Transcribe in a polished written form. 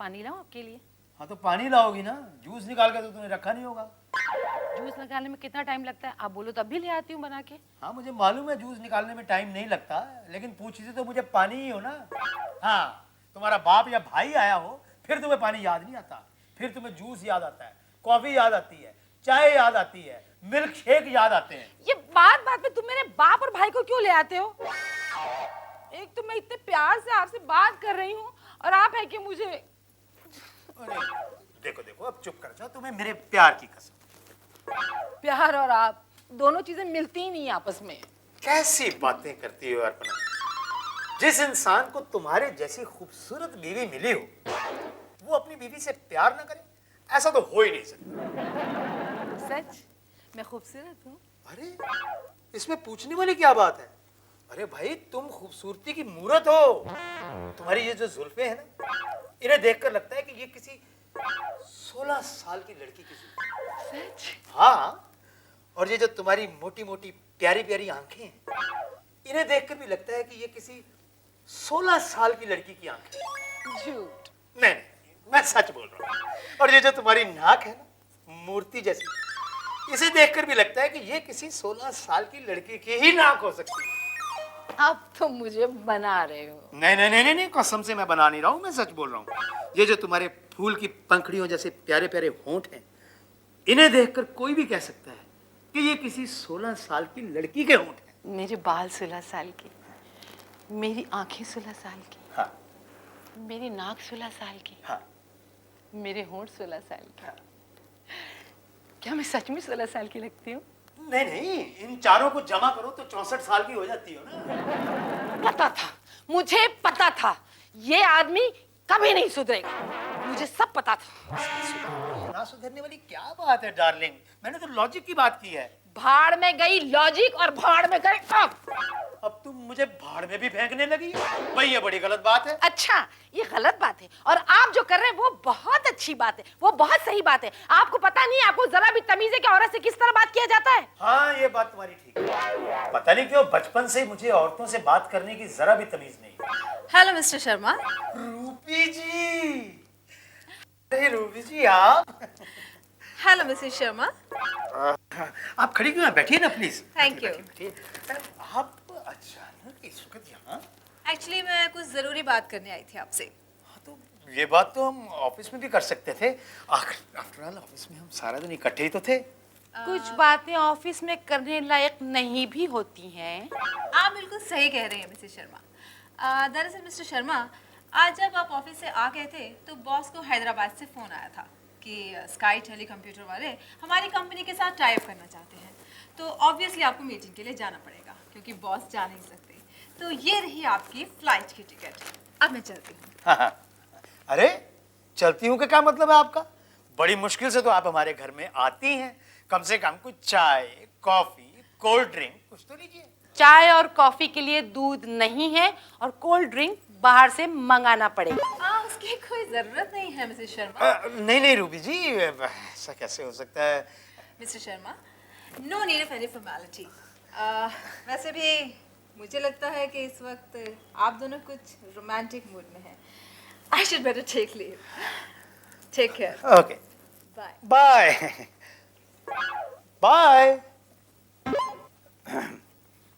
पानी लाऊं आपके लिए? हाँ तो पानी लाओगी ना, जूस निकाल के तो तुमने रखा नहीं होगा। जूस निकालने में कितना टाइम लगता है? आप बोलो तब भी ले आती हूँ बना के। हाँ मुझे मालूम है जूस निकालने में टाइम नहीं लगता, लेकिन पूछती तो मुझे पानी ही हो ना। हाँ, तुम्हारा बाप या भाई आया हो फिर तुम्हें पानी याद नहीं आता, फिर तुम्हें जूस याद आता है, कॉफी याद आती है, चाय याद आती है, मिल्क शेक याद आते हैं। ये बात बात में तुम मेरे बाप और भाई को क्यों ले आते हो? एक तो मैं इतने प्यार से आपसे बात कर रही हूँ और आप है कि मुझे। अरे देखो देखो, अब चुप कर जाओ, तुम्हें मेरे प्यार की कसम। प्यार और आप दोनों चीजें मिलती ही नहीं आपस में। कैसी बातें करती हो अर्पणा। जिस इंसान को तुम्हारे जैसी खूबसूरत बीवी मिली हो वो अपनी बीवी से प्यार ना करे, ऐसा तो हो ही नहीं सकता। सच? मैं खूबसूरत हूँ? अरे इसमें पूछने वाली क्या बात है? अरे भाई तुम खूबसूरती की मूरत हो। तुम्हारी ये जो जुल्फे हैं ना, इन्हें देखकर लगता है कि ये किसी 16 साल की लड़की की जुल्फे। सच? हाँ, और ये जो तुम्हारी मोटी मोटी प्यारी प्यारी आंखें हैं, इन्हें देखकर भी लगता है कि ये किसी 16 साल की लड़की की आंखें। झूठ। नहीं, मैं सच बोल रहा हूँ। और ये जो तुम्हारी नाक है ना, मूर्ति जैसी, इसे देखकर भी लगता है कि ये किसी 16 साल की लड़की की ही नाक हो सकती है। आप तो मुझे बना रहे हो। नहीं नहीं नहीं नहीं, कसम से मैं बना नहीं रहा हूँ, मैं सच बोल रहा हूँ। ये जो तुम्हारे फूल की पंखड़ियों जैसे प्यारे प्यारे होंठ हैं, इन्हें देखकर कोई भी कह सकता है कि ये किसी 16 साल की लड़की के होंठ हैं। मेरे बाल 16 साल के, मेरी आंखें 16 साल की, हाँ मेरी नाक 16 साल की, हाँ मेरे होंठ 16 साल के। हाँ। क्या मैं सच में 16 साल की लगती हूँ? नहीं नहीं, इन चारों को जमा करो तो 64 साल की हो जाती हो ना। पता था, मुझे पता था ये आदमी कभी नहीं सुधरेगा, मुझे सब पता था। ना सुधरने वाली क्या बात है डार्लिंग, मैंने तो लॉजिक की बात की है। भाड़ में गई लॉजिक और भाड़ में गए अब तुम मुझे भाड़ में भी फेंकने लगी, भाई ये बड़ी गलत बात है। अच्छा, ये गलत बात है और आप जो कर रहे हैं वो बहुत अच्छी बात है, वो बहुत सही बात है। आपको पता नहीं, आपको जरा भी तमीज है कि औरत से किस तरह बात किया जाता है? हाँ ये बात तुम्हारी ठीक है। पता नहीं क्यों बचपन से मुझे औरतों से बात करने की जरा भी तमीज नहीं। Hello mister Sharma. रूपी जी, अरे रूपी जी आप। Hello Mrs Sharma. आप खड़ी क्यों हैं? बैठिए ना प्लीज। Thank you. आप अचानक इस वक्त यहाँ? एक्चुअली मैं कुछ जरूरी बात करने आई थी आपसे। हाँ तो ये बात तो हम ऑफिस में भी कर सकते थे, आफ्टर ऑल ऑफिस में हम सारा दिन इकट्ठे ही तो थे। कुछ बातें ऑफिस में करने लायक नहीं भी होती हैं। आप बिल्कुल सही कह रहे हैं मिसेस शर्मा। दरअसल मिस्टर शर्मा, आज जब आप ऑफिस से आ गए थे तो बॉस को हैदराबाद से फ़ोन आया था कि स्काई टेली कंप्यूटर वाले हमारी कंपनी के साथ टाई अप करना चाहते हैं, तो ऑब्वियसली आपको मीटिंग के लिए जाना पड़ेगा क्योंकि बॉस जा नहीं सकते। तो ये रही आपकी फ्लाइट की टिकट। अब मैं चलती हूँ। हाँ हाँ। अरे चलती हूँ का क्या मतलब है आपका? बड़ी मुश्किल से तो आप हमारे घर में आती हैं, कम से कम कुछ चाय कॉफी कोल्ड ड्रिंक कुछ तो लीजिए। चाय और कॉफी के लिए दूध नहीं है और कोल्ड ड्रिंक बाहर से मंगाना पड़ेगा। उसकी कोई जरूरत नहीं है मिसेस शर्मा। नहीं नहीं रूबी जी, ऐसा कैसे हो सकता है? Mister Sharma, no need of any formality. वैसे भी मुझे लगता है कि इस वक्त आप दोनों कुछ रोमांटिक मूड में हैं। I should better take leave. Take care. Okay bye. Bye bye.